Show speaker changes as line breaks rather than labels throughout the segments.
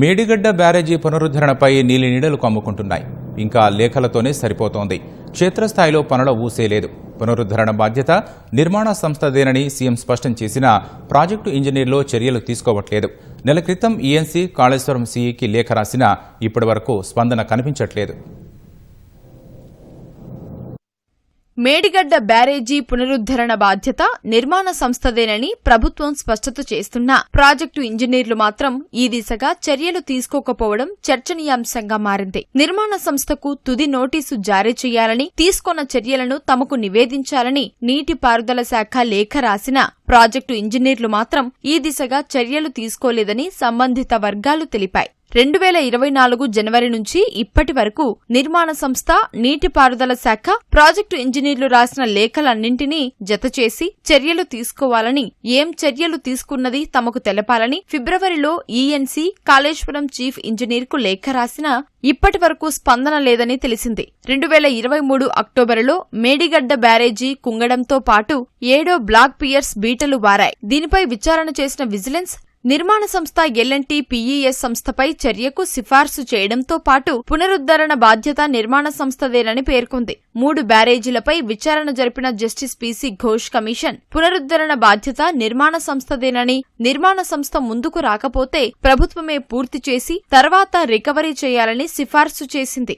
మేడిగడ్డ బ్యారేజీ పునరుద్ధరణపై నీలినీడలు కమ్ముకుంటున్నాయి. ఇంకా లేఖలతోనే సరిపోతోంది. క్షేత్రస్థాయిలో పనుల ఊసేలేదు. పునరుద్ధరణ బాధ్యత నిర్మాణ సంస్థదేనని సీఎం స్పష్టం చేసినా ప్రాజెక్టు ఇంజనీర్లు చర్యలు తీసుకోవట్లేదు. నెల క్రితం ఈఎన్సీ కాళేశ్వరం సీఈకి లేఖ రాసినా ఇప్పటివరకు స్పందన కనిపించట్లేదు.
మేడిగడ్డ బ్యారేజీ పునరుద్ధరణ బాధ్యత నిర్మాణ సంస్థదేనని ప్రభుత్వం స్పష్టత చేస్తున్నా ప్రాజెక్టు ఇంజనీర్లు మాత్రం ఈ దిశగా చర్యలు తీసుకోకపోవడం చర్చనీయాంశంగా మారింది. నిర్మాణ సంస్థకు తుది నోటీసు జారీ చేయాలని, తీసుకున్న చర్యలను తమకు నివేదించాలని నీటిపారుదల శాఖ లేఖ రాసినా ప్రాజెక్టు ఇంజనీర్లు మాత్రం ఈ దిశగా చర్యలు తీసుకోలేదని సంబంధిత వర్గాలు తెలిపాయి. 2024 జనవరి నుంచి ఇప్పటి వరకు నిర్మాణ సంస్థ, నీటిపారుదల శాఖ, ప్రాజెక్టు ఇంజనీర్లు రాసిన లేఖలన్నింటినీ జతచేసి చర్యలు తీసుకోవాలని, ఏం చర్యలు తీసుకున్నది తమకు తెలపాలని ఫిబ్రవరిలో ఈఎన్సీ కాళేశ్వరం చీఫ్ ఇంజనీర్కు లేఖ రాసినా ఇప్పటి వరకు స్పందన లేదని తెలిసింది. 2023 అక్టోబరులో మేడిగడ్డ బ్యారేజీ కుంగడంతో పాటు 7వ బ్లాక్ పియర్స్ బీటలు వారాయి. దీనిపై విచారణ చేసిన విజిలెన్స్ నిర్మాణ సంస్థ ఎల్ఎన్టీ పీఈఎస్ సంస్థపై చర్యకు సిఫార్సు చేయడంతో పాటు పునరుద్ధరణ బాధ్యత నిర్మాణ సంస్థదేనని పేర్కొంది. 3 బ్యారేజీలపై విచారణ జరిపిన జస్టిస్ పీసీ ఘోష్ కమిషన్ పునరుద్ధరణ బాధ్యత నిర్మాణ సంస్థదేనని, నిర్మాణ సంస్థ ముందుకు రాకపోతే ప్రభుత్వమే పూర్తి చేసి తర్వాత రికవరీ చేయాలని సిఫార్సు చేసింది.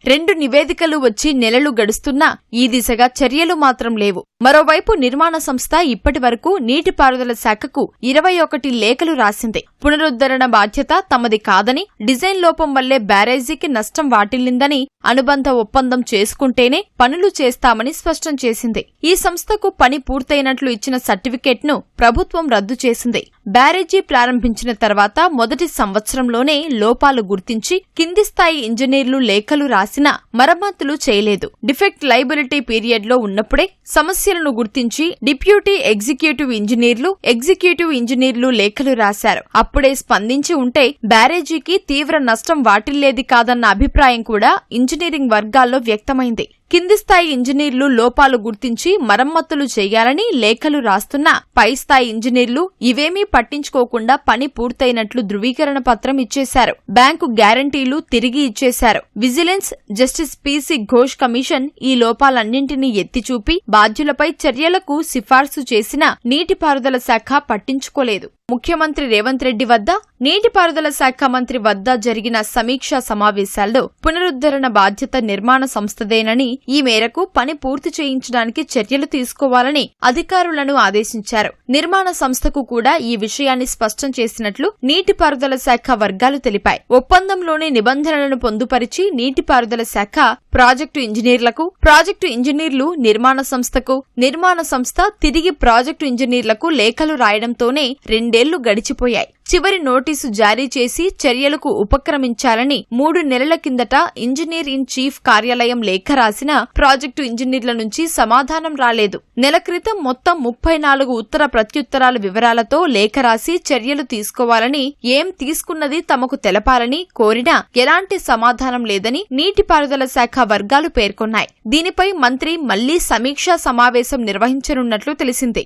రెండు నివేదికలు వచ్చి నెలలు గడుస్తున్నా ఈ దిశగా చర్యలు మాత్రం లేవు. మరోవైపు నిర్మాణ సంస్థ ఇప్పటి వరకు నీటిపారుదల శాఖకు 21 లేఖలు రాసింది. పునరుద్ధరణ బాధ్యత తమది కాదని, డిజైన్ లోపం వల్లే బ్యారేజీకి నష్టం వాటిల్లిందని, అనుబంధ ఒప్పందం చేసుకుంటేనే పనులు చేస్తామని స్పష్టం చేసింది. ఈ సంస్థకు పని పూర్తయినట్లు ఇచ్చిన సర్టిఫికెట్ను ప్రభుత్వం రద్దు చేసింది. బ్యారేజీ ప్రారంభించిన తర్వాత మొదటి సంవత్సరంలోనే లోపాలు గుర్తించి కింది స్థాయి ఇంజనీర్లు లేఖలు రాసినా మరమ్మతులు చేయలేదు. డిఫెక్ట్ లైబిలిటీ పీరియడ్లో ఉన్నప్పుడే సమస్యలను గుర్తించి డిప్యూటీ ఎగ్జిక్యూటివ్ ఇంజనీర్లు లేఖలు రాశారు. అప్పుడే స్పందించి ఉంటే బ్యారేజీకి తీవ్ర నష్టం వాటిల్లేది కాదన్న అభిప్రాయం కూడా ఇంజనీరింగ్ వర్గాల్లో వ్యక్తమైంది. కింది స్థాయి ఇంజనీర్లు లోపాలు గుర్తించి మరమ్మతులు చేయాలని లేఖలు రాస్తున్నా పై స్థాయి ఇంజనీర్లు ఇవేమీ పట్టించుకోకుండా పని పూర్తయినట్లు ధృవీకరణ పత్రం ఇచ్చేశారు. బ్యాంకు గ్యారంటీలు తిరిగి ఇచ్చేశారు. Vigilance, justice PC Ghosh commission ఈ లోపాలన్నింటినీ ఎత్తిచూపి బాధ్యులపై చర్యలకు సిఫార్సు చేసినా నీటిపారుదల శాఖ పట్టించుకోలేదు. ముఖ్యమంత్రి రేవంత్ రెడ్డి వద్ద, నీటిపారుదల శాఖ మంత్రి వద్ద జరిగిన సమీక్షా సమావేశాల్లో పునరుద్ధరణ బాధ్యత నిర్మాణ సంస్థదేనని, ఈ మేరకు పని పూర్తి చేయించడానికి చర్యలు తీసుకోవాలని అధికారులను ఆదేశించారు. నిర్మాణ సంస్థకు కూడా ఈ విషయాన్ని స్పష్టం చేసినట్లు నీటిపారుదల శాఖ వర్గాలు తెలిపాయి. ఒప్పందంలోని నిబంధనలను పొందుపరిచి నీటిపారుదల శాఖ ప్రాజెక్టు ఇంజనీర్లకు, ప్రాజెక్టు ఇంజనీర్లు నిర్మాణ సంస్థకు, నిర్మాణ సంస్థ తిరిగి ప్రాజెక్టు ఇంజనీర్లకు లేఖలు రాయడంతోనే 2 ఏళ్లు గడిచిపోయాయి. చివరి నోటీసు జారీ చేసి చర్యలకు ఉపక్రమించాలని 3 నెలల కిందట ఇంజనీర్ ఇన్ చీఫ్ కార్యాలయం లేఖ రాసినా ప్రాజెక్టు ఇంజనీర్ల నుంచి సమాధానం రాలేదు. నెల క్రితం మొత్తం 34 ఉత్తర ప్రత్యుత్తరాల వివరాలతో లేఖ రాసి చర్యలు తీసుకోవాలని, ఏం తీసుకున్నది తమకు తెలపాలని కోరినా ఎలాంటి సమాధానం లేదని నీటిపారుదల శాఖ వర్గాలు పేర్కొన్నాయి. దీనిపై మంత్రి మళ్లీ సమీక్షా సమావేశం నిర్వహించనున్నట్లు తెలిసింది.